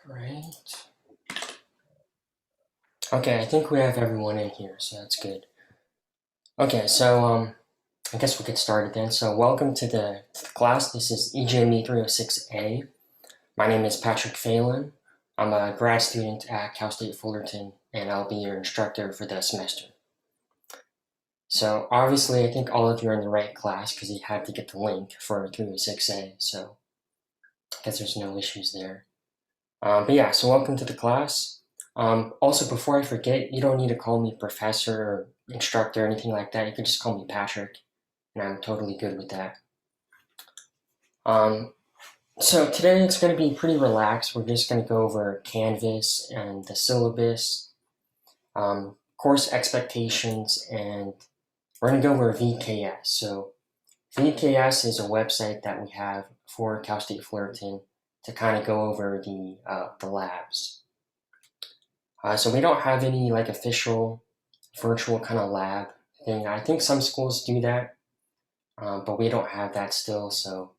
Right. Okay, I think we have everyone in here, so that's good. Okay, so I guess we'll get started then. So welcome to the class. This is EGME 306A. My name is Patrick Phelan. I'm a grad student at Cal State Fullerton, and I'll be your instructor for the semester. So obviously, I think all of you are in the right class because you had to get the link for 306A, so I guess there's no issues there. But yeah, so welcome to the class. Also, before I forget, you don't need to call me professor or instructor or anything like that. You can just call me Patrick, and I'm totally good with that. So today it's going to be pretty relaxed. We're just going to go over Canvas and the syllabus, course expectations, and we're going to go over VKS. So VKS is a website that we have for Cal State Fullerton to kind of go over the labs. So we don't have any like official virtual kind of lab thing. I think some schools do that, but we don't have that still. So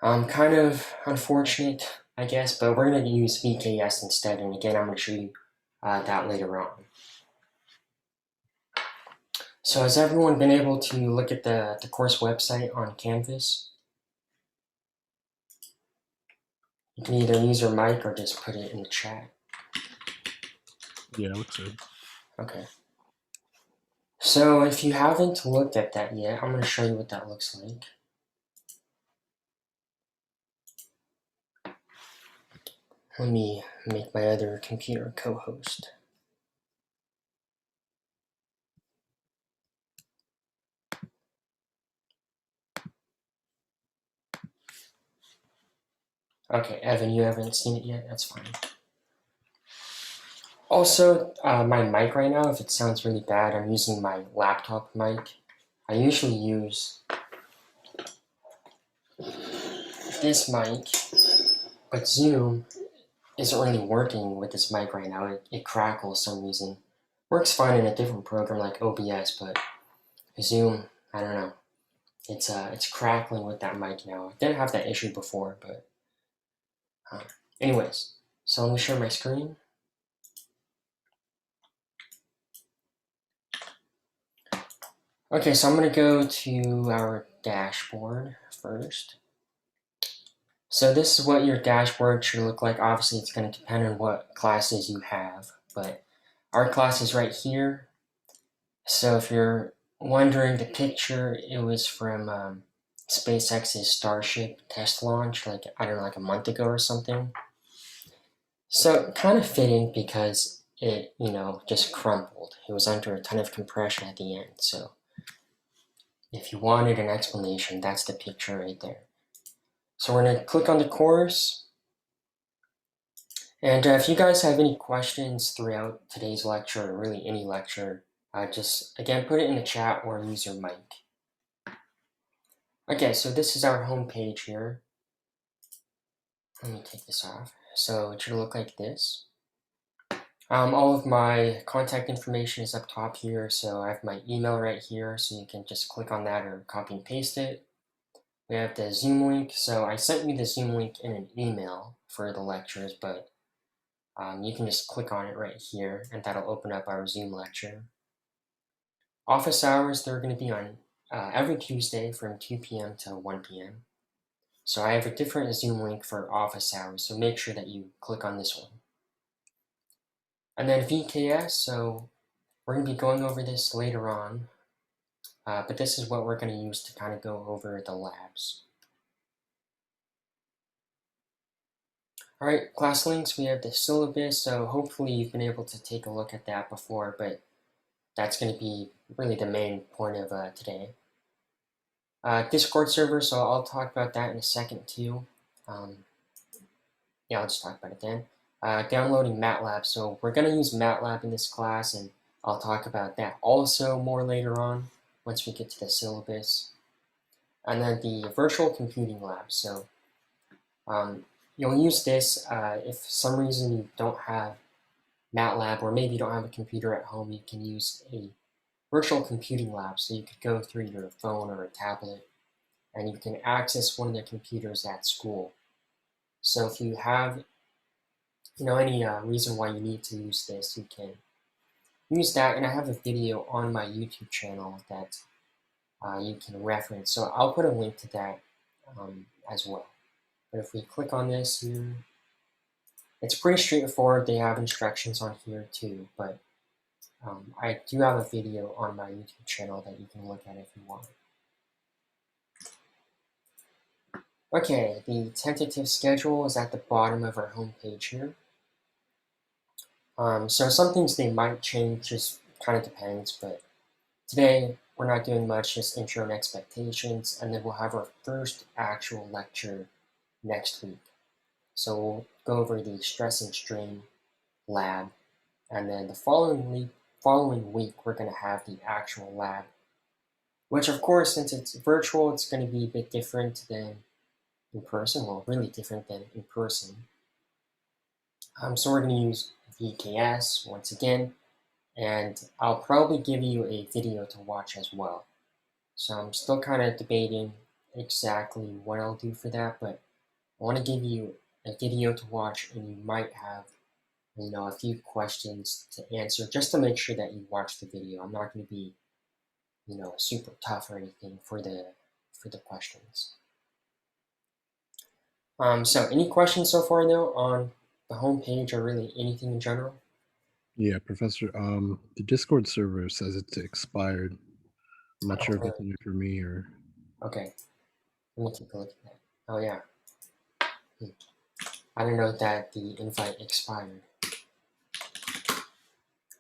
kind of unfortunate, I guess. But we're going to use VKS instead. And again, I'm going to show you that later on. So has everyone been able to look at the course website on Canvas? You can either use your mic or just put it in the chat. Yeah, it looks good. Okay. So if you haven't looked at that yet, I'm going to show you what that looks like. Let me make my other computer co-host. Okay, Evan, you haven't seen it yet? That's fine. Also, my mic right now, if it sounds really bad, I'm using my laptop mic. I usually use this mic, but Zoom isn't really working with this mic right now. It crackles for some reason. Works fine in a different program like OBS, but Zoom, I don't know. It's crackling with that mic now. I didn't have that issue before, but anyways. So let me share my screen. Okay, so I'm going to go to our dashboard first. So this is what your dashboard should look like. Obviously, it's going to depend on what classes you have, but our class is right here. So if you're wondering, the picture, it was from SpaceX's Starship test launch, like, I don't know, like a month ago or something. So kind of fitting because it, just crumpled. It was under a ton of compression at the end. So if you wanted an explanation, that's the picture right there. So we're going to click on the course. And if you guys have any questions throughout today's lecture, or really any lecture, just, again, put it in the chat or use your mic. Okay, so this is our home page here. Let me take this off. So it should look like this. All of my contact information is up top here, so I have my email right here, so you can just click on that or copy and paste it. We have the Zoom link, so I sent you the Zoom link in an email for the lectures, but you can just click on it right here, and that'll open up our Zoom lecture. Office hours, they're going to be on every Tuesday from 2 p.m. to 1 p.m. So I have a different Zoom link for office hours, so make sure that you click on this one. And then VKS, so we're going to be going over this later on, but this is what we're going to use to kind of go over the labs. All right, class links, we have the syllabus, so hopefully you've been able to take a look at that before, but that's going to be really the main point of today. Discord server, so I'll talk about that in a second too. Yeah, I'll just talk about it then. Downloading Matlab, so we're going to use Matlab in this class, and I'll talk about that also more later on once we get to the syllabus. And then the virtual computing lab, so you'll use this if for some reason you don't have Matlab, or maybe you don't have a computer at home, you can use a virtual computing lab, so you could go through your phone or a tablet, and you can access one of the computers at school. So if you have any reason why you need to use this, you can use that. And I have a video on my YouTube channel that you can reference. So I'll put a link to that as well. But if we click on this here, it's pretty straightforward. They have instructions on here too, but I do have a video on my YouTube channel that you can look at if you want. Okay, the tentative schedule is at the bottom of our home page here. So some things they might change, just kind of depends, but today we're not doing much, just intro and expectations, and then we'll have our first actual lecture next week. So we'll go over the stress and strain lab, and then the following week we're going to have the actual lab, which of course, since it's virtual, it's going to be a bit different than in person, well, really different than in person. So we're going to use VKS once again, and I'll probably give you a video to watch as well. So I'm still kind of debating exactly what I'll do for that, but I want to give you a video to watch, and you might have a few questions to answer just to make sure that you watch the video. I'm not going to be super tough or anything for the questions. So any questions so far though on the home page or really anything in general? Yeah, Professor. The Discord server says it's expired. I'm not Oh, sure if it's really? only for me or. Okay, let me take a look at that. Oh yeah. I didn't know that the invite expired.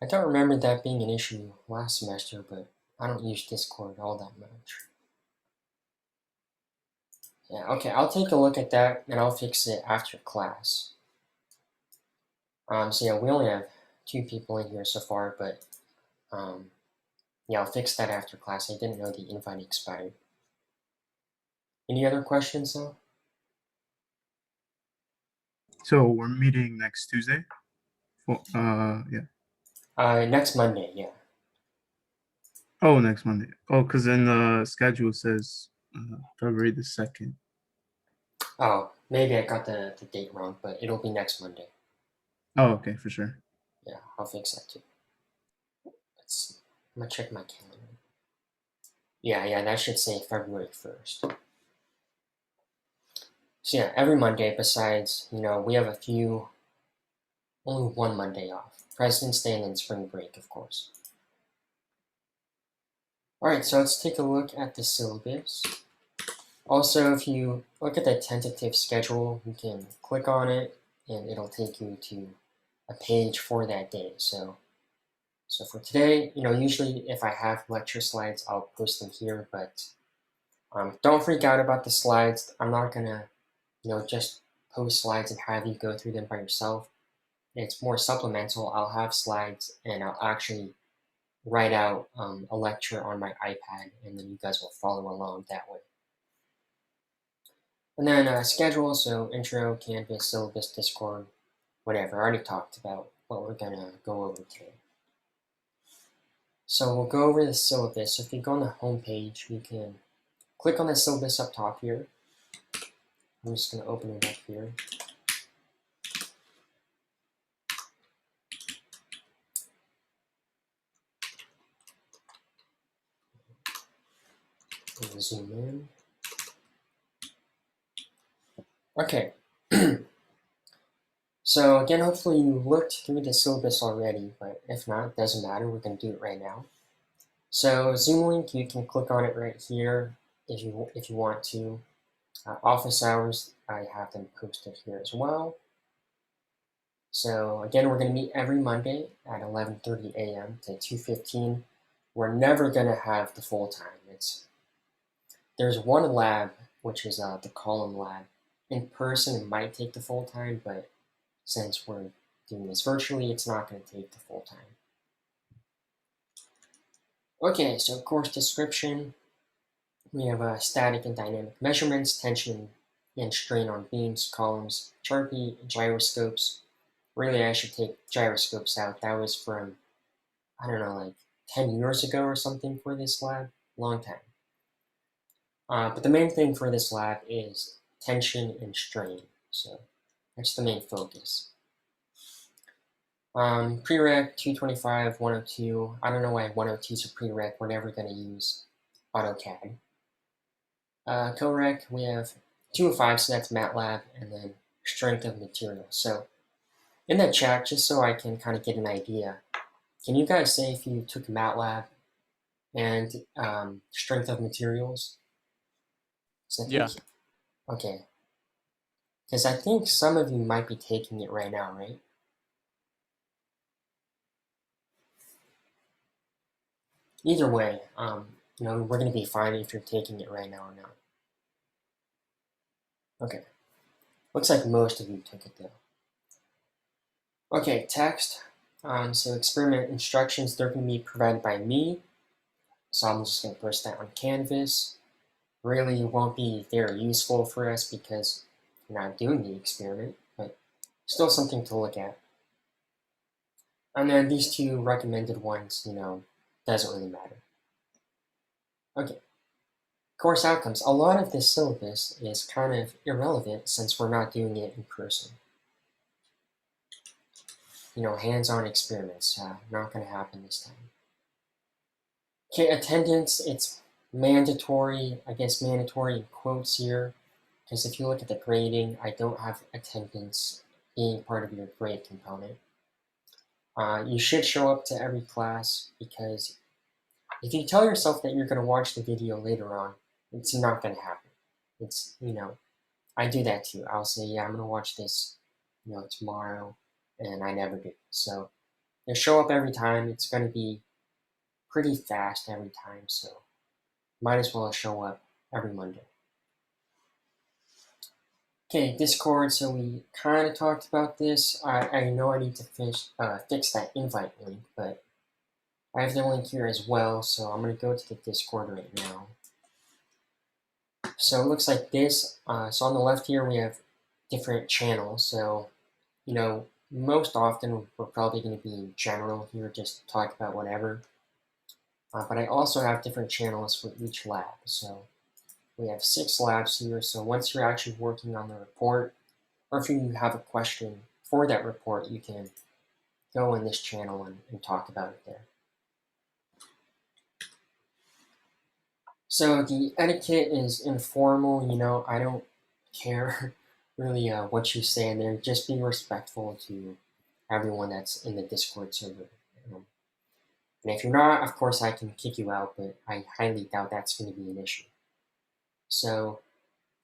I don't remember that being an issue last semester, but I don't use Discord all that much. Yeah, okay, I'll take a look at that and I'll fix it after class. So yeah, we only have 2 people in here so far, but yeah, I'll fix that after class. I didn't know the invite expired. Any other questions though? So we're meeting next Tuesday. Yeah. Next Monday, yeah. Oh, next Monday. Oh, because in the schedule it says February the 2nd. Oh, maybe I got the date wrong, but it'll be next Monday. Oh, okay, for sure. Yeah, I'll fix that too. I'm gonna check my calendar. Yeah, that should say February 1st. So yeah, every Monday besides, we have only one Monday off. President's Day and then spring break, of course. Alright, so let's take a look at the syllabus. Also, if you look at the tentative schedule, you can click on it and it'll take you to a page for that day. So for today, usually if I have lecture slides, I'll post them here, but don't freak out about the slides. I'm not gonna, just post slides and have you go through them by yourself. It's more supplemental. I'll have slides and I'll actually write out a lecture on my iPad, and then you guys will follow along that way. And then schedule, so intro, Canvas, syllabus, Discord, whatever. I already talked about what we're gonna go over today. So we'll go over the syllabus. So if you go on the home page, you can click on the syllabus up top here. I'm just gonna open it up here. We'll zoom in. Okay. So again, hopefully you looked through the syllabus already, but if not, it doesn't matter. We're going to do it right now. So Zoom link, you can click on it right here if you want to. Office hours, I have them posted here as well. So again, we're going to meet every Monday at 11:30 a.m. to 2:15. We're never going to have the full time. There's one lab, which is the column lab. In person, it might take the full time, but since we're doing this virtually, it's not going to take the full time. Okay, so course description. We have static and dynamic measurements, tension and strain on beams, columns, Sharpie, gyroscopes. Really, I should take gyroscopes out. That was from, I don't know, like 10 years ago or something for this lab. Long time. But the main thing for this lab is tension and strain. So that's the main focus. Prereq 225, 102. I don't know why 102 is a prereq. We're never going to use AutoCAD. Co-rec, we have 205, so that's Matlab, and then strength of material. So in the chat, just so I can kind of get an idea, can you guys say if you took Matlab and strength of materials? So I think, okay. Because I think some of you might be taking it right now, right? Either way, we're going to be fine if you're taking it right now or not. Okay. Looks like most of you took it though. Okay, text. So experiment instructions, they're going to be provided by me. So I'm just going to post that on Canvas. Really won't be very useful for us because we're not doing the experiment, but still something to look at. And then these two recommended ones, doesn't really matter. Okay. Course outcomes. A lot of this syllabus is kind of irrelevant since we're not doing it in person. Hands-on experiments, not going to happen this time. Okay, attendance, it's mandatory, I guess mandatory in quotes here, because if you look at the grading, I don't have attendance being part of your grade component. You should show up to every class because if you tell yourself that you're going to watch the video later on, it's not going to happen. It's, I do that too. I'll say, yeah, I'm going to watch this, tomorrow, and I never do. So you show up every time. It's going to be pretty fast every time, so might as well show up every Monday. Okay, Discord, so we kind of talked about this. I know I need to fix that invite link, but I have the link here as well, so I'm going to go to the Discord right now. So it looks like this. So on the left here, we have different channels. So, most often we're probably going to be in general here, just talk about whatever. But I also have different channels for each lab. So we have 6 labs here. So once you're actually working on the report, or if you have a question for that report, you can go in this channel and talk about it there. So the etiquette is informal, I don't care really what you say in there. Just be respectful to everyone that's in the Discord server. And if you're not, of course, I can kick you out, but I highly doubt that's going to be an issue. So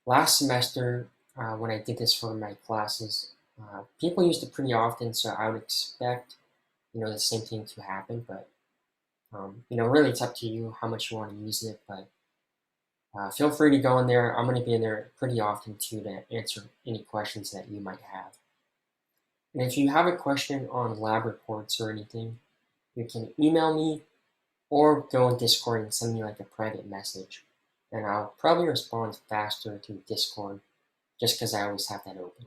last semester, when I did this for my classes, people used it pretty often, so I would expect, the same thing to happen. But, really it's up to you how much you want to use it. But feel free to go in there. I'm going to be in there pretty often too to answer any questions that you might have. And if you have a question on lab reports or anything, you can email me or go in Discord and send me like a private message. And I'll probably respond faster through Discord just because I always have that open.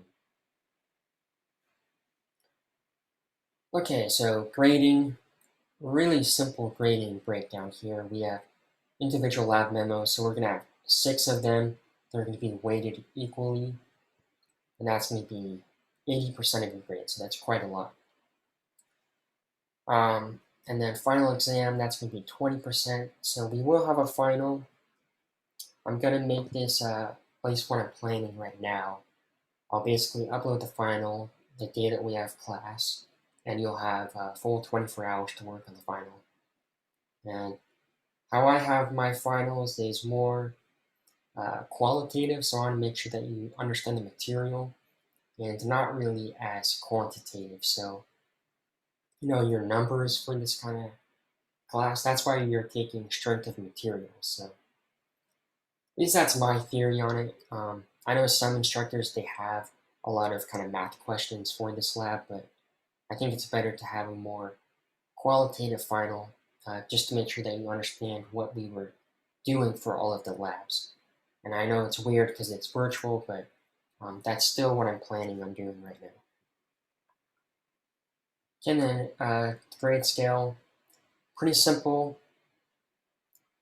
Okay, so grading, really simple grading breakdown here. We have individual lab memos, so we're going to have 6 of them. They're going to be weighted equally, and that's going to be 80% of your grade, so that's quite a lot. And then final exam, that's going to be 20%. So we will have a final. I'm going to make this, at least what I'm planning right now. I'll basically upload the final the day that we have class, and you'll have a full 24 hours to work on the final. And how I have my finals is more qualitative, so I want to make sure that you understand the material, and not really as quantitative. So, your numbers for this kind of class, that's why you're taking strength of materials. So, at least that's my theory on it. I know some instructors, they have a lot of kind of math questions for this lab, but I think it's better to have a more qualitative final, just to make sure that you understand what we were doing for all of the labs. And I know it's weird because it's virtual, but that's still what I'm planning on doing right now. And then grade scale, pretty simple.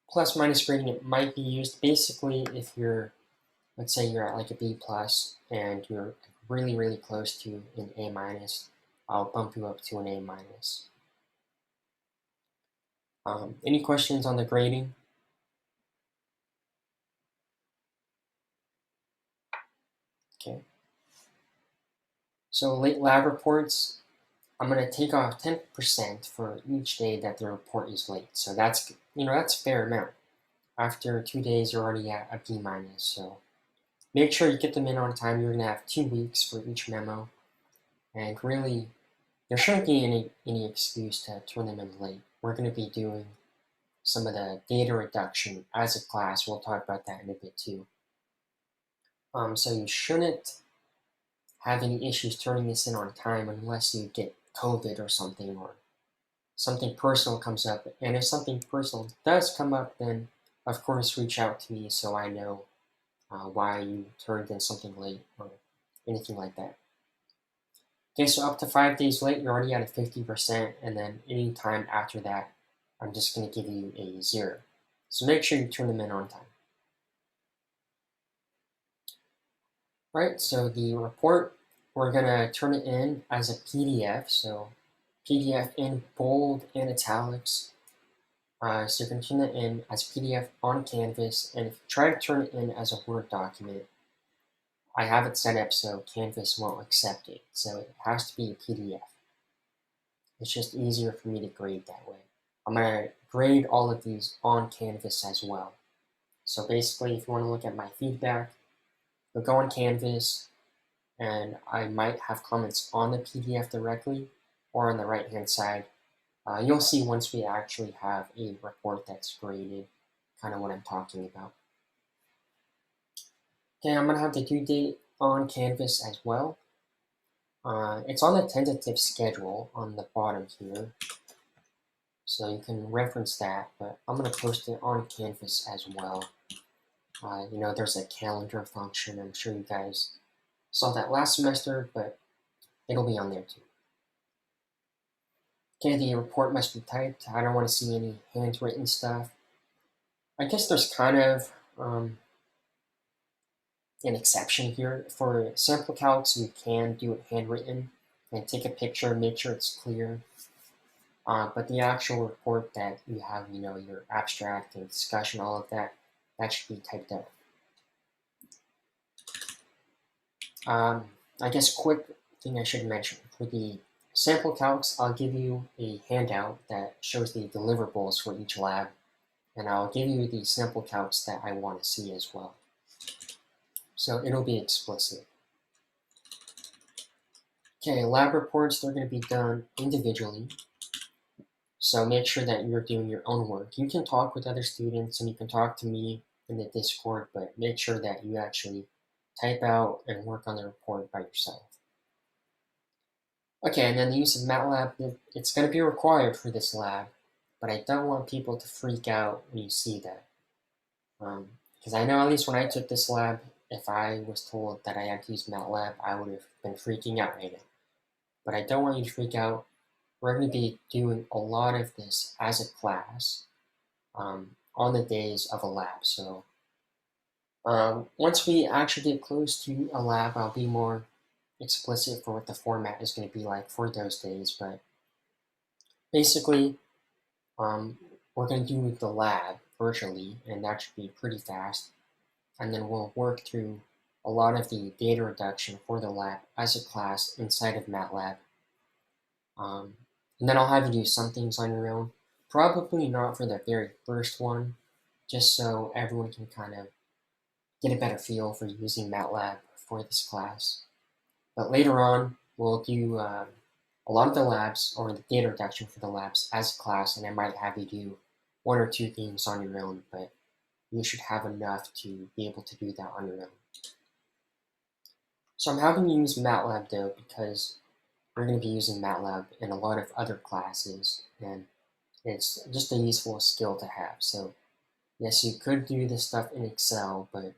Plus minus grading, it might be used basically if you're, let's say you're at like a B plus and you're really, really close to an A minus. I'll bump you up to an A minus. Any questions on the grading? Okay. So late lab reports, I'm going to take off 10% for each day that the report is late. So that's, that's a fair amount. After 2 days, you're already at a B minus. So make sure you get them in on time. You're going to have 2 weeks for each memo. And really, there shouldn't be any excuse to turn them in late. We're going to be doing some of the data reduction as a class. We'll talk about that in a bit too. So you shouldn't have any issues turning this in on time unless you get COVID or something, or something personal comes up. And if something personal does come up, then of course reach out to me so I know why you turned in something late or anything like that. Okay, so up to 5 days late, you're already at a 50%, and then any time after that, I'm just going to give you a 0. So make sure you turn them in on time. All right, so the report, we're going to turn it in as a PDF, so PDF in bold and italics. So you're going to turn it in as PDF on Canvas, and if you try to turn it in as a Word document, I have it set up so Canvas won't accept it, so it has to be a PDF. It's just easier for me to grade that way. I'm going to grade all of these on Canvas as well. So basically, if you want to look at my feedback, you'll go on Canvas, and I might have comments on the PDF directly or on the right-hand side. You'll see once we actually have a report that's graded, kind of what I'm talking about. Okay, I'm going to have the due date on Canvas as well. It's on the tentative schedule on the bottom here, so you can reference that, but I'm going to post it on Canvas as well. There's a calendar function. I'm sure you guys saw that last semester, but it'll be on there too. Okay, the report must be typed. I don't want to see any handwritten stuff. I guess there's kind of an exception here. For sample calcs, you can do it handwritten and take a picture, make sure it's clear. But the actual report that you have, your abstract and discussion, all of that, that should be typed out. I guess quick thing I should mention, for the sample calcs, I'll give you a handout that shows the deliverables for each lab, and I'll give you the sample calcs that I want to see as well. So it'll be explicit. Okay, lab reports, they're going to be done individually. So make sure that you're doing your own work. You can talk with other students and you can talk to me in the Discord, but make sure that you actually type out and work on the report by yourself. Okay, and then the use of Matlab, it's going to be required for this lab, but I don't want people to freak out when you see that. Because I know at least when I took this lab, if I was told that I had to use Matlab, I would have been freaking out right now. But I don't want you to freak out. We're going to be doing a lot of this as a class on the days of a lab. So once we actually get close to a lab, I'll be more explicit for what the format is going to be like for those days. But basically, we're going to do the lab virtually, and that should be pretty fast. And then we'll work through a lot of the data reduction for the lab as a class inside of Matlab. And then I'll have you do some things on your own. Probably not for the very first one, just so everyone can kind of get a better feel for using Matlab for this class. But later on, we'll do a lot of the labs, or the data reduction for the labs as a class, and I might have you do 1 or 2 things on your own, but you should have enough to be able to do that on your own. So I'm having you use Matlab though, because we're going to be using Matlab in a lot of other classes, and it's just a useful skill to have. So yes, you could do this stuff in Excel, but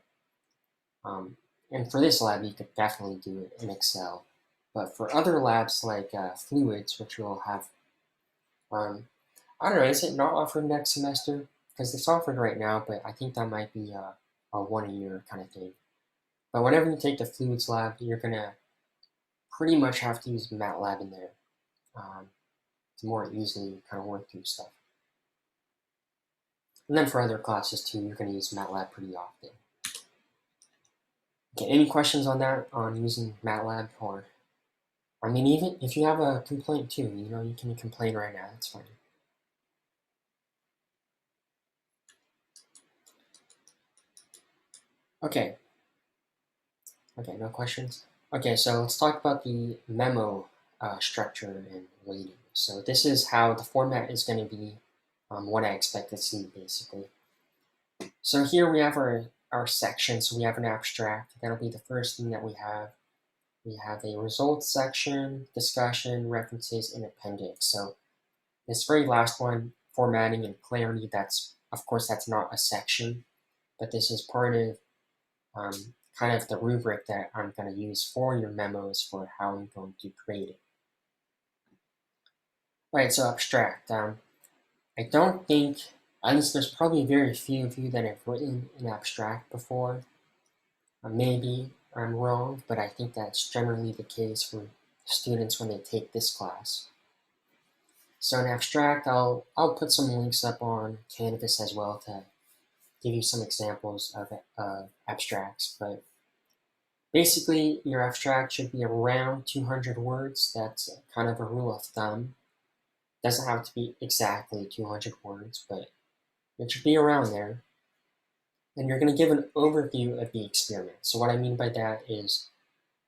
and for this lab, you could definitely do it in Excel. But for other labs like fluids, which we'll have, I don't know, is it not offered next semester? Because it's offered right now, but I think that might be a 1-a-year kind of thing. But whenever you take the fluids lab, you're going to pretty much have to use Matlab in there. to more easily kind of work through stuff. And then for other classes too, you're going to use Matlab pretty often. Okay, any questions on that, on using Matlab? Or, I mean, even if you have a complaint too, you can complain right now, that's fine. Okay, no questions? Okay, so let's talk about the memo structure and weighting. So this is how the format is going to be, what I expect to see, basically. So here we have our section. So we have an abstract. That'll be the first thing that we have. We have a results section, discussion, references, and appendix. So this very last one, formatting and clarity, of course that's not a section, but this is part of kind of the rubric that I'm going to use for your memos for how I'm going to grade it. Right, so abstract. I don't think, at least there's probably very few of you that have written an abstract before. Maybe I'm wrong, but I think that's generally the case for students when they take this class. So in abstract, I'll put some links up on Canvas as well to give you some examples of abstracts, but basically your abstract should be around 200 words. That's kind of a rule of thumb. Doesn't have to be exactly 200 words, but it should be around there. And you're going to give an overview of the experiment. So what I mean by that is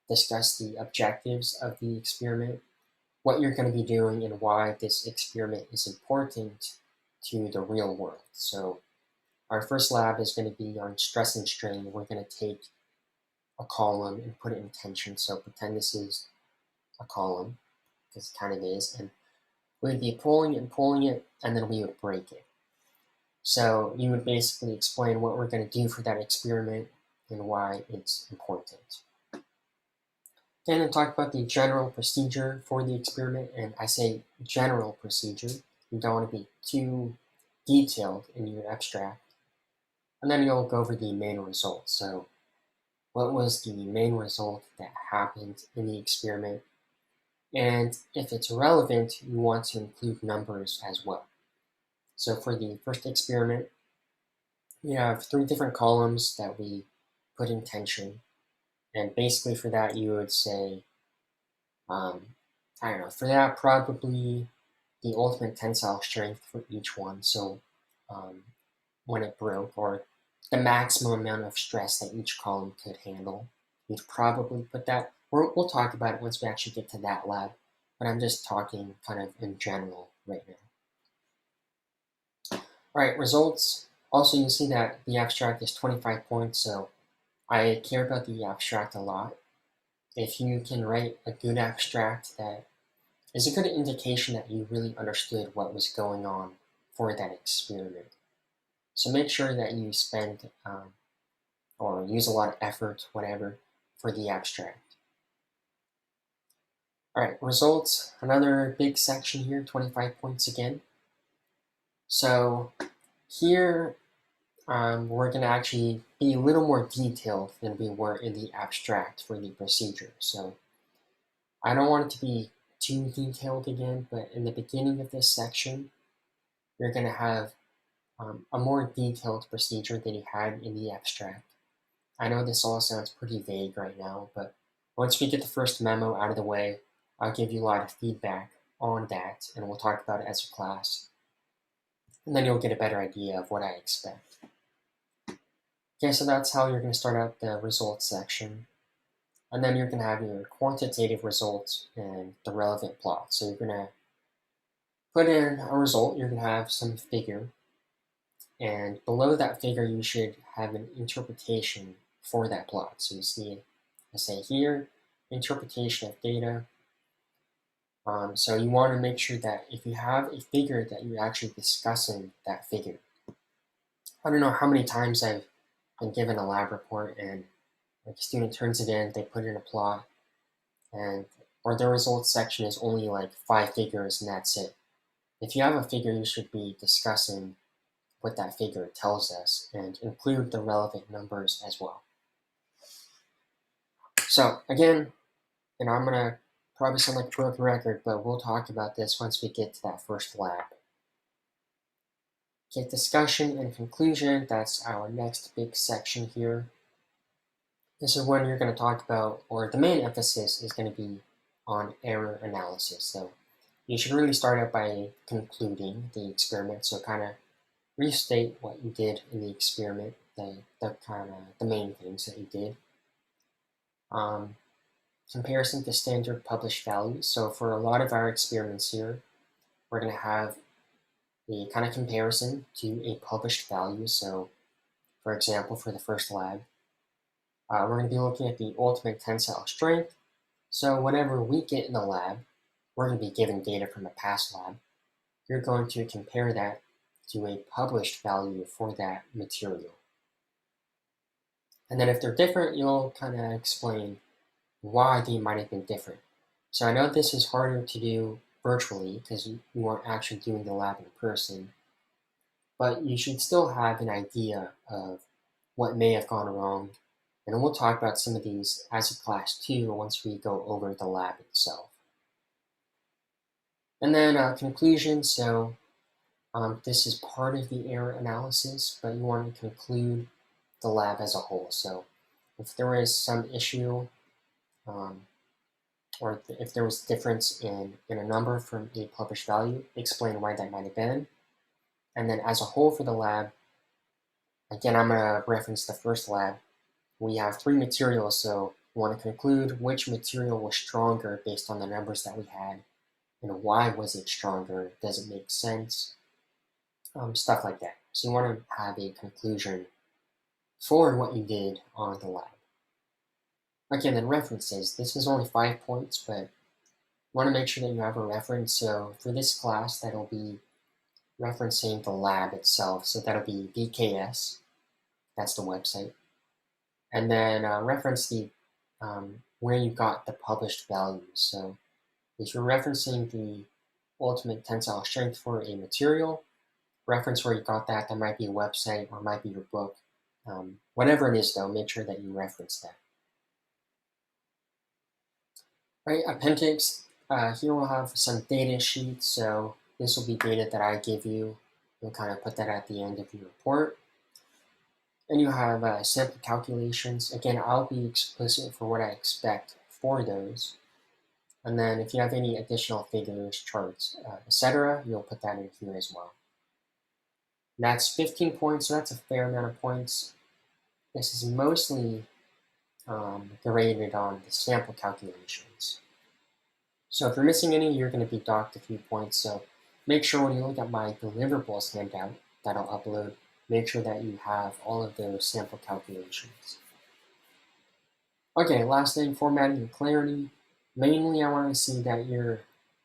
discuss the objectives of the experiment, what you're going to be doing, and why this experiment is important to the real world. So our first lab is going to be on stress and strain. We're going to take a column and put it in tension. So pretend this is a column, because it kind of is, and we'd be pulling it, and then we would break it. So you would basically explain what we're going to do for that experiment and why it's important. And then talk about the general procedure for the experiment, and I say general procedure. You don't want to be too detailed in your abstract. And then you'll go over the main result. So what was the main result that happened in the experiment? And if it's relevant, you want to include numbers as well. So for the first experiment, we have 3 different columns that we put in tension. And basically for that, you would say, I don't know, for that, probably the ultimate tensile strength for each one. So when it broke, or the maximum amount of stress that each column could handle, you'd probably put that. We'll talk about it once we actually get to that lab, but I'm just talking kind of in general right now. All right, results. Also, you can see that the abstract is 25 points, so I care about the abstract a lot. If you can write a good abstract, that is a good indication that you really understood what was going on for that experiment. So make sure that you spend or use a lot of effort, whatever, for the abstract. All right, results, another big section here, 25 points again. So here we're going to actually be a little more detailed than we were in the abstract for the procedure. So I don't want it to be too detailed again, but in the beginning of this section, you're going to have a more detailed procedure than you had in the abstract. I know this all sounds pretty vague right now, but once we get the first memo out of the way, I'll give you a lot of feedback on that, and we'll talk about it as a class. And then you'll get a better idea of what I expect. Okay, so that's how you're going to start out the results section. And then you're going to have your quantitative results and the relevant plot. So you're going to put in a result, you're going to have some figure, and below that figure you should have an interpretation for that plot. So you see, I say here, interpretation of data. So you want to make sure that if you have a figure that you're actually discussing that figure. I don't know how many times I've been given a lab report and like a student turns it in, they put in a plot, or the results section is only like 5 figures and that's it. If you have a figure, you should be discussing what that figure tells us and include the relevant numbers as well. So again, I'm going to probably sound like a broken record, but we'll talk about this once we get to that first lab. Okay, discussion and conclusion, that's our next big section here. This is when you're going to talk about, or the main emphasis is going to be on error analysis. So you should really start out by concluding the experiment. So kind of restate what you did in the experiment, the main things that you did. Comparison to standard published values. So for a lot of our experiments here, we're going to have a kind of comparison to a published value. So for example, for the first lab, we're going to be looking at the ultimate tensile strength. So whenever we get in the lab, we're going to be given data from a past lab. You're going to compare that to a published value for that material. And then if they're different, you'll kind of explain why they might have been different. So I know this is harder to do virtually because you aren't actually doing the lab in person, but you should still have an idea of what may have gone wrong. And we'll talk about some of these as a class too once we go over the lab itself. And then conclusion, so this is part of the error analysis, but you want to conclude the lab as a whole. So if there is some issue, or if there was difference in a number from a published value, explain why that might have been. And then as a whole for the lab, again, I'm going to reference the first lab. We have 3 materials, so we want to conclude which material was stronger based on the numbers that we had, and why was it stronger, does it make sense, stuff like that. So you want to have a conclusion for what you did on the lab. Again, then references. This is only 5 points, but you want to make sure that you have a reference. So for this class, that'll be referencing the lab itself. So that'll be BKS, that's the website. And then reference the where you got the published values. So if you're referencing the ultimate tensile strength for a material, reference where you got that. That might be a website or might be your book. Whatever it is though, make sure that you reference that. Right, appendix, here we'll have some data sheets. So this will be data that I give you. You'll kind of put that at the end of your report. And you have sample calculations. Again, I'll be explicit for what I expect for those. And then if you have any additional figures, charts, etc., you'll put that in here as well. And that's 15 points, so that's a fair amount of points. This is mostly graded on the sample calculations. So if you're missing any, you're going to be docked a few points. So make sure when you look at my deliverables handout that I'll upload, make sure that you have all of those sample calculations. Okay, last thing, formatting and clarity. Mainly, I want to see that your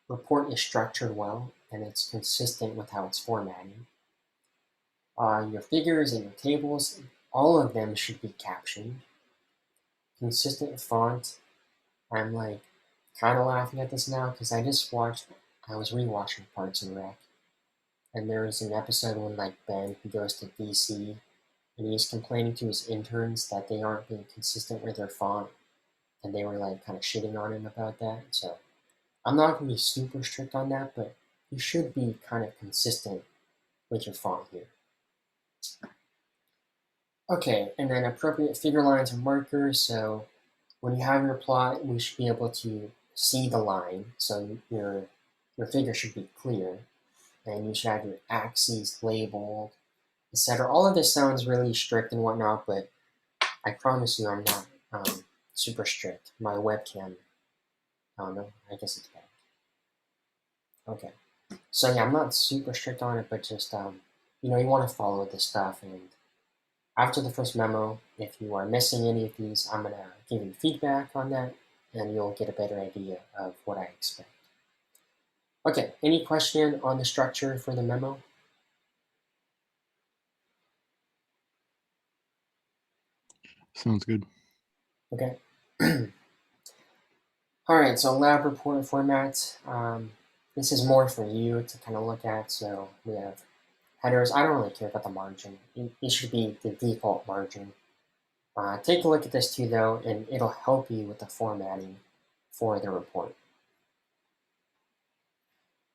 report is structured well and it's consistent with how it's formatting. Your figures and your tables, all of them should be captioned. Consistent font. I'm like kind of laughing at this now because I was rewatching Parks and Rec, and there was an episode when like Ben, he goes to DC and he's complaining to his interns that they aren't being consistent with their font, and they were like kind of shitting on him about that. So I'm not going to be super strict on that, but you should be kind of consistent with your font here. Okay, and then appropriate figure lines and markers. So when you have your plot, we should be able to see the line. So your figure should be clear, and you should have your axes labeled, etc. All of this sounds really strict and whatnot, but I promise you I'm not super strict. My webcam, I don't know, I guess it's bad. Okay, so yeah, I'm not super strict on it, but just, you want to follow this stuff. And after the first memo, if you are missing any of these, I'm going to give you feedback on that, and you'll get a better idea of what I expect. Okay, any question on the structure for the memo? Sounds good. Okay. All right, so lab report format. This is more for you to kind of look at. So we have headers. I don't really care about the margin. It should be the default margin. Take a look at this too, though, and it'll help you with the formatting for the report.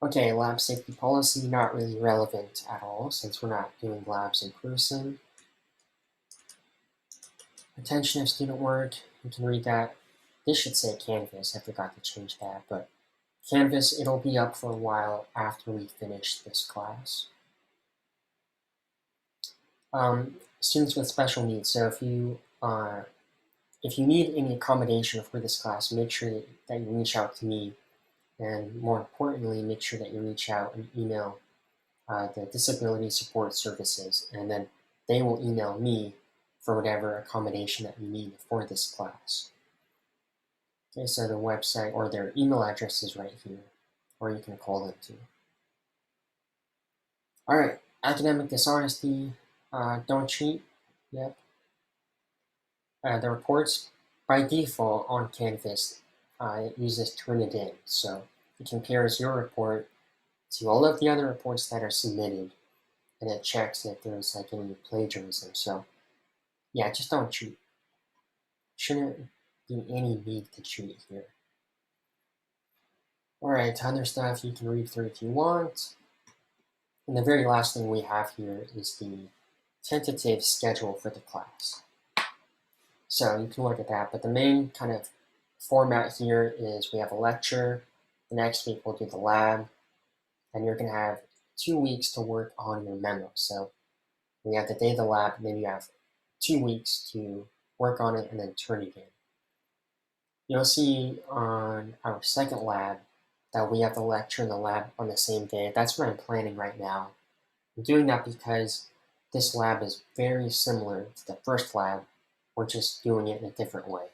Okay, lab safety policy, not really relevant at all since we're not doing labs in person. Attention of student work, you can read that. This should say Canvas, I forgot to change that, but Canvas, it'll be up for a while after we finish this class. Students with special needs, so if you need any accommodation for this class, make sure that you reach out to me, and more importantly, make sure that you reach out and email the Disability Support Services, and then they will email me for whatever accommodation that you need for this class. Okay, so the website or their email address is right here, or you can call them too. All right, academic dishonesty, don't cheat. Yep. The reports by default on Canvas, it uses Turnitin, so it compares your report to all of the other reports that are submitted, and it checks if there's like any plagiarism. So yeah, just don't cheat. Shouldn't be any need to cheat here. All right, other stuff you can read through if you want. And the very last thing we have here is the tentative schedule for the class. So you can look at that, but the main kind of format here is we have a lecture, the next week we'll do the lab, and you're going to have 2 weeks to work on your memo. So we have the day of the lab, and then you have 2 weeks to work on it and then turn it in. You'll see on our second lab that we have the lecture and the lab on the same day. That's what I'm planning right now. I'm doing that because this lab is very similar to the first lab. We're just doing it in a different way.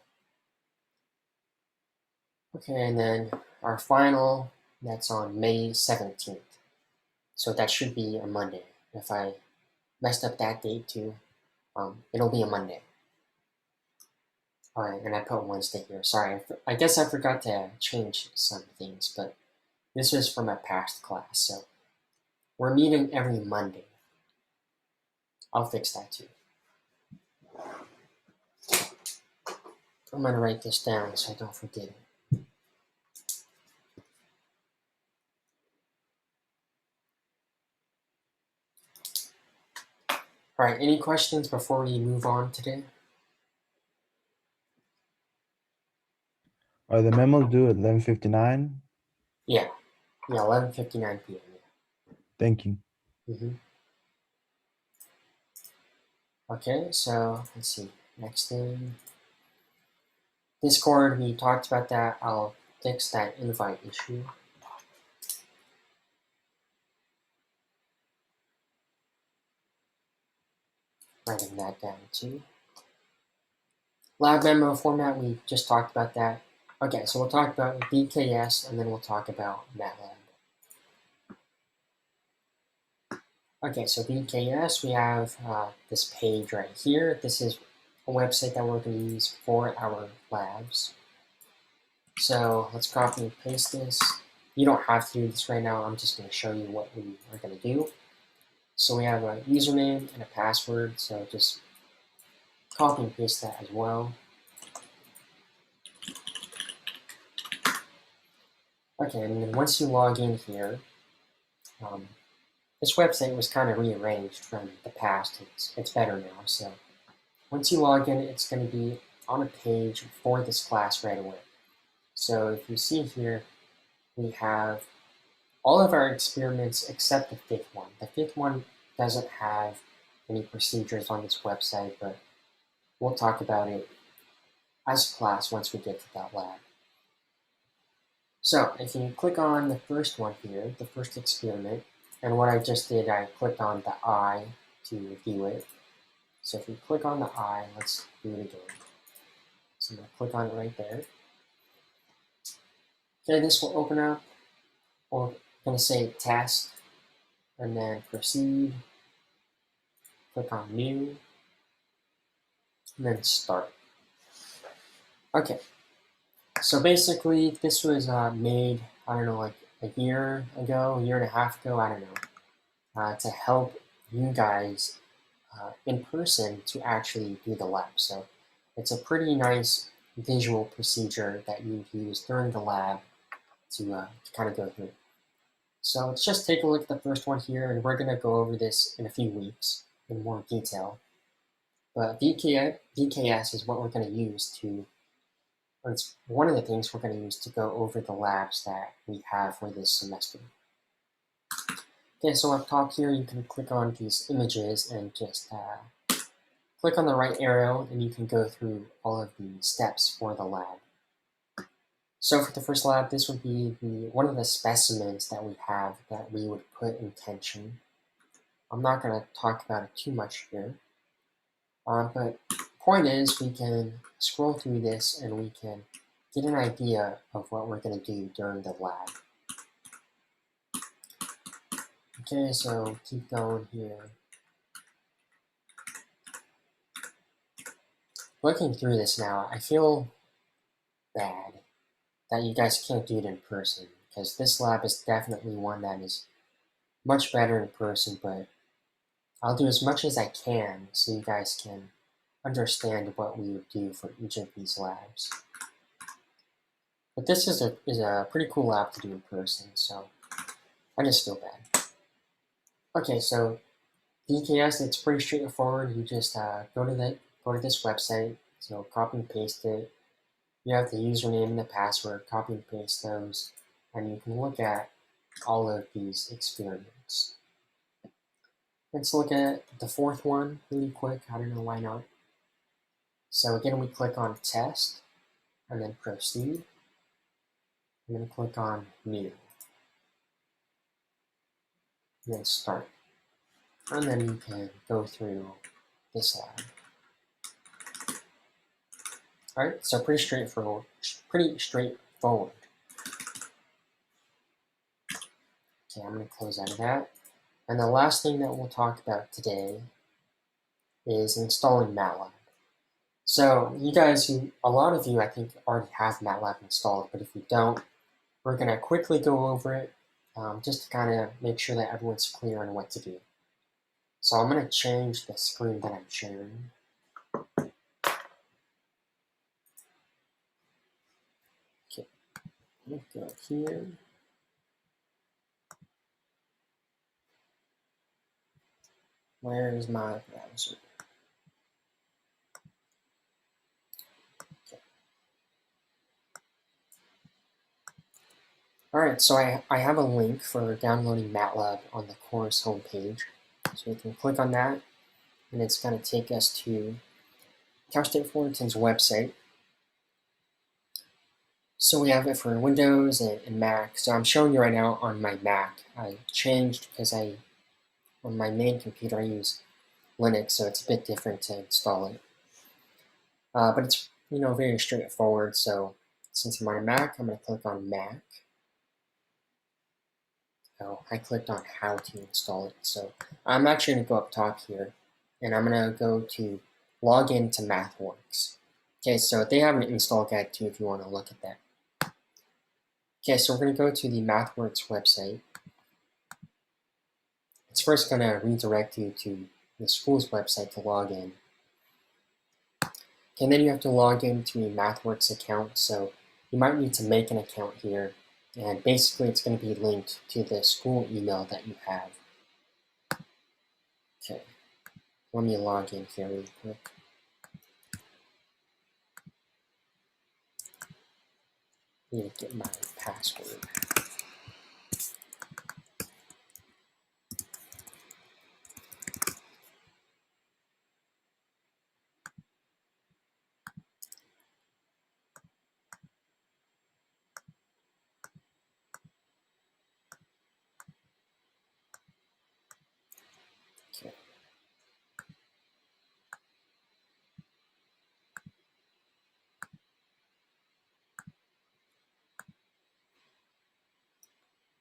Okay, and then our final, that's on May 17th. So that should be a Monday. If I messed up that date too, it'll be a Monday. All right, and I put Wednesday here. Sorry, I guess I forgot to change some things, but this was from a past class, so we're meeting every Monday. I'll fix that too. I'm gonna write this down so I don't forget it. All right, any questions before we move on today? Are the memos due at 11:59? Yeah, 11:59 p.m. Thank you. Okay, so let's see. Next thing, Discord. We talked about that. I'll fix that invite issue. Writing that down too. Lab memo format, we just talked about that. Okay, so we'll talk about BKS and then we'll talk about Matlab. Okay, so BKS, we have this page right here. This is a website that we're going to use for our labs. So let's copy and paste this. You don't have to do this right now. I'm just going to show you what we are going to do. So we have a username and a password. So just copy and paste that as well. Okay, and then once you log in here, this website was kind of rearranged from the past. It's better now. So once you log in, it's going to be on a page for this class right away. So if you see here, we have all of our experiments except the fifth one. The fifth one doesn't have any procedures on this website, but we'll talk about it as a class once we get to that lab. So if you click on the first one here, the first experiment, and what I just did, I clicked on the eye to view it. So if you click on the eye, let's do it again. So I'm going to click on it right there. Okay, this will open up. We're going to say test, and then proceed. Click on new, and then start. Okay, so basically this was made, I don't know, like a year ago, a year and a half ago, I don't know, to help you guys in person to actually do the lab. So it's a pretty nice visual procedure that you use during the lab to kind of go through. So let's just take a look at the first one here, and we're going to go over this in a few weeks in more detail. But VKS is what we're going to use to, or it's one of the things we're going to use to go over the labs that we have for this semester. Okay, so up top here, you can click on these images and just click on the right arrow, and you can go through all of the steps for the lab. So for the first lab, this would be one of the specimens that we have that we would put in tension. I'm not going to talk about it too much here, but point is we can scroll through this and we can get an idea of what we're going to do during the lab. Okay, so keep going here. Looking through this now, I feel bad that you guys can't do it in person, because this lab is definitely one that is much better in person, but I'll do as much as I can so you guys can understand what we would do for each of these labs. But this is a pretty cool lab to do in person, so I just feel bad. Okay, so VKS, it's pretty straightforward. You just go to this website, so copy and paste it. You have the username and the password, copy and paste those, and you can look at all of these experiments. Let's look at the fourth one really quick. I don't know why not. So again, we click on test, and then proceed, and then click on new, and then start. And then you can go through this lab. All right, so pretty straightforward. Okay, I'm going to close out of that. And the last thing that we'll talk about today is installing Matlab. So you guys, a lot of you I think already have Matlab installed, but if you don't, we're going to quickly go over it just to kind of make sure that everyone's clear on what to do. So I'm going to change the screen that I'm sharing. Okay, let's go here. Where is my browser? Alright, so I have a link for downloading Matlab on the course homepage. So you can click on that, and it's going to take us to Cal State Fullerton's website. So we have it for Windows and Mac. So I'm showing you right now on my Mac. I changed because on my main computer I use Linux, so it's a bit different to install it. But it's very straightforward. So since I'm on a Mac, I'm going to click on Mac. So I clicked on how to install it. So I'm actually going to go up top here, and I'm going to go to log in to MathWorks. Okay, so they have an install guide too if you want to look at that. Okay, so we're going to go to the MathWorks website. It's first going to redirect you to the school's website to log in. Okay, and then you have to log into a MathWorks account, so you might need to make an account here, and basically it's going to be linked to the school email that you have. Okay, let me log in here really quick. I need to get my password. Okay.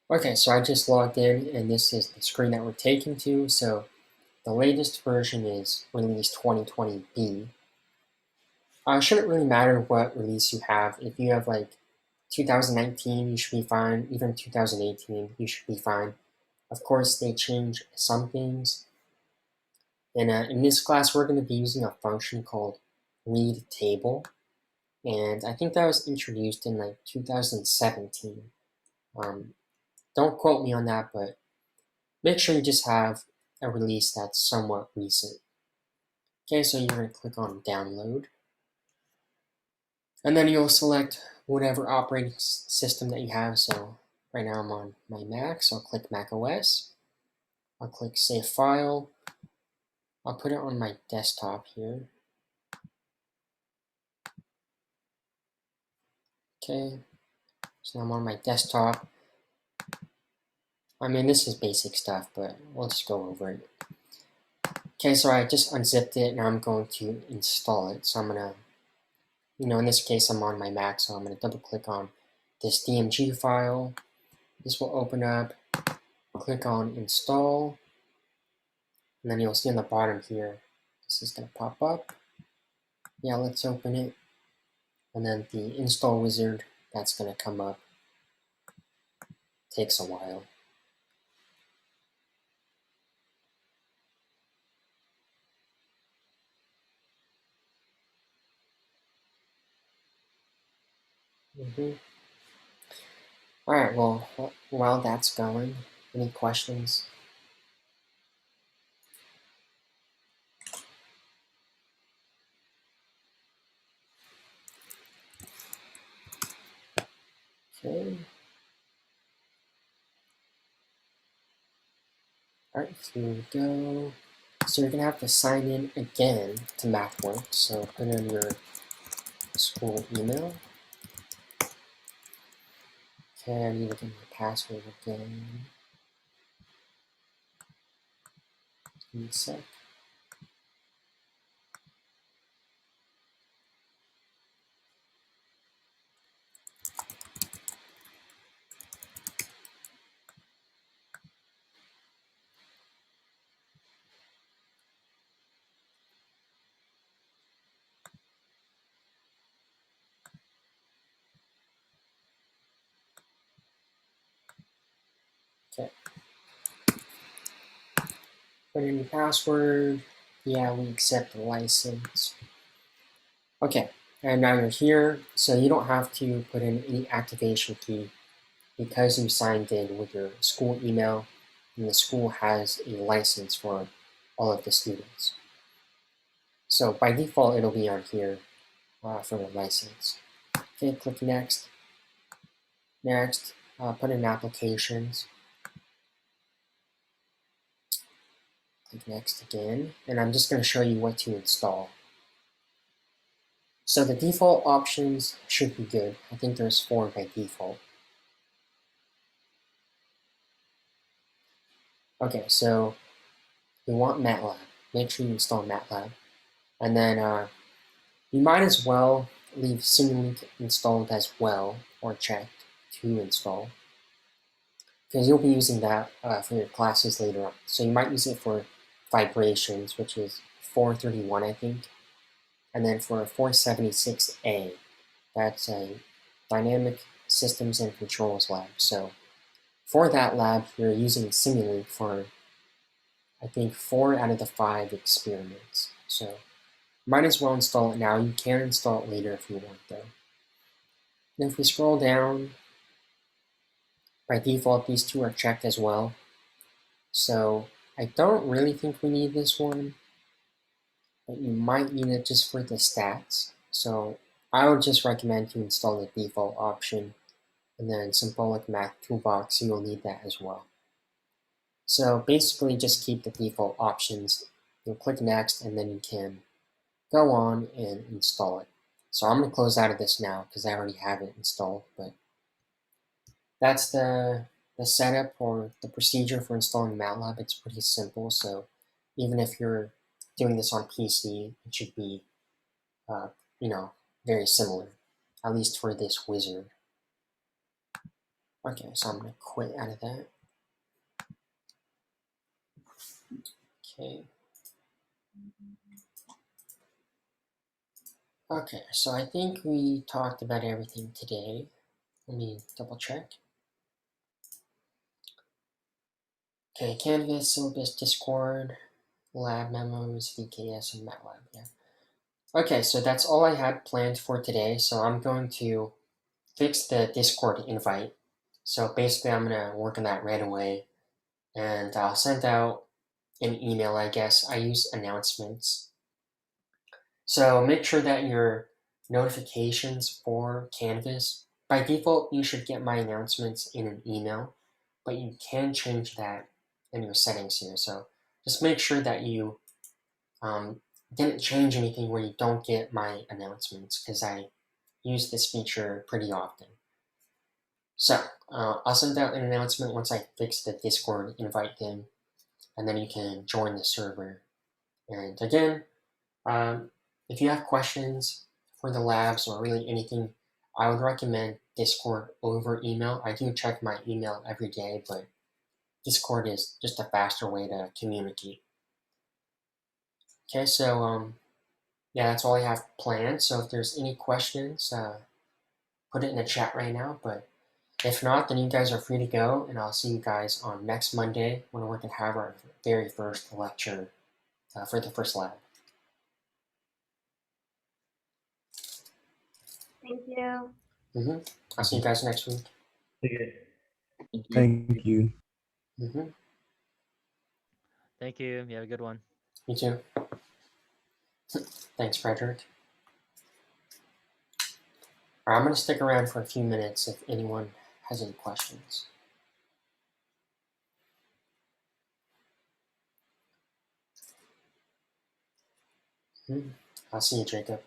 Okay, so I just logged in, and this is the screen that we're taken to. So the latest version is release 2020B. It shouldn't really matter what release you have. If you have like 2019, you should be fine. Even 2018, you should be fine. Of course, they change some things. And in this class, we're going to be using a function called read table. And I think that was introduced in like 2017. Don't quote me on that, but make sure you just have a release that's somewhat recent. Okay, so you're going to click on download. And then you'll select whatever operating system that you have. So right now I'm on my Mac, so I'll click Mac OS. I'll click Save File. I'll put it on my desktop here. Okay, so now I'm on my desktop. I mean, this is basic stuff, but we'll just go over it. Okay, so I just unzipped it, now I'm going to install it. So I'm gonna, in this case, I'm on my Mac, so I'm gonna double click on this DMG file. This will open up, click on install, and then you'll see on the bottom here, this is gonna pop up. Yeah, let's open it. And then the install wizard, that's gonna come up. Takes a while. All right, well, while that's going, any questions? Okay. All right, here we go. So you're gonna have to sign in again to MathWorks. So put in your school email. Okay, I need to get my password again. Give me a sec. Okay. Put in your password. Yeah, we accept the license. Okay, and now you're here, so you don't have to put in any activation key because you signed in with your school email, and the school has a license for all of the students. So by default, it'll be on here for the license. Okay, click next. Next, put in applications. Click next again, and I'm just going to show you what to install. So the default options should be good. I think there's 4 by default. Okay, so you want Matlab. Make sure you install Matlab. And then you might as well leave Simulink installed as well, or checked to install, because you'll be using that for your classes later on. So you might use it for vibrations, which is 431, I think. And then for 476A, that's a Dynamic Systems and Controls lab. So for that lab, you're using Simulink for, I think, 4 out of the 5 experiments. So might as well install it now. You can install it later if you want, though. And if we scroll down, by default, these 2 are checked as well. So I don't really think we need this one, but you might need it just for the stats. So I would just recommend to install the default option, and then Symbolic Math Toolbox, you'll need that as well. So basically just keep the default options. You'll click next, and then you can go on and install it. So I'm going to close out of this now because I already have it installed, but that's the setup or the procedure for installing Matlab. It's pretty simple, so even if you're doing this on PC, it should be, very similar, at least for this wizard. Okay, so I'm going to quit out of that. Okay. Okay, so I think we talked about everything today. Let me double check. Okay, Canvas, Syllabus, Discord, Lab Memos, VKS, and Matlab, yeah. Okay, so that's all I had planned for today, so I'm going to fix the Discord invite. So basically, I'm gonna work on that right away, and I'll send out an email. I guess I use announcements. So make sure that your notifications for Canvas, by default, you should get my announcements in an email, but you can change that in your settings here. So just make sure that you didn't change anything where you don't get my announcements, because I use this feature pretty often. So I'll send out an announcement once I fix the Discord invite thing, and then you can join the server. And again, if you have questions for the labs or really anything, I would recommend Discord over email. I do check my email every day, but Discord is just a faster way to communicate. Okay, so yeah, that's all I have planned. So if there's any questions, put it in the chat right now. But if not, then you guys are free to go, and I'll see you guys on next Monday when we're going to have our very first lecture for the first lab. Thank you. I'll see you guys next week. Thank you. Thank you. You have a good one. You too. Thanks, Frederick. All right, I'm going to stick around for a few minutes if anyone has any questions. I'll see you, Jacob.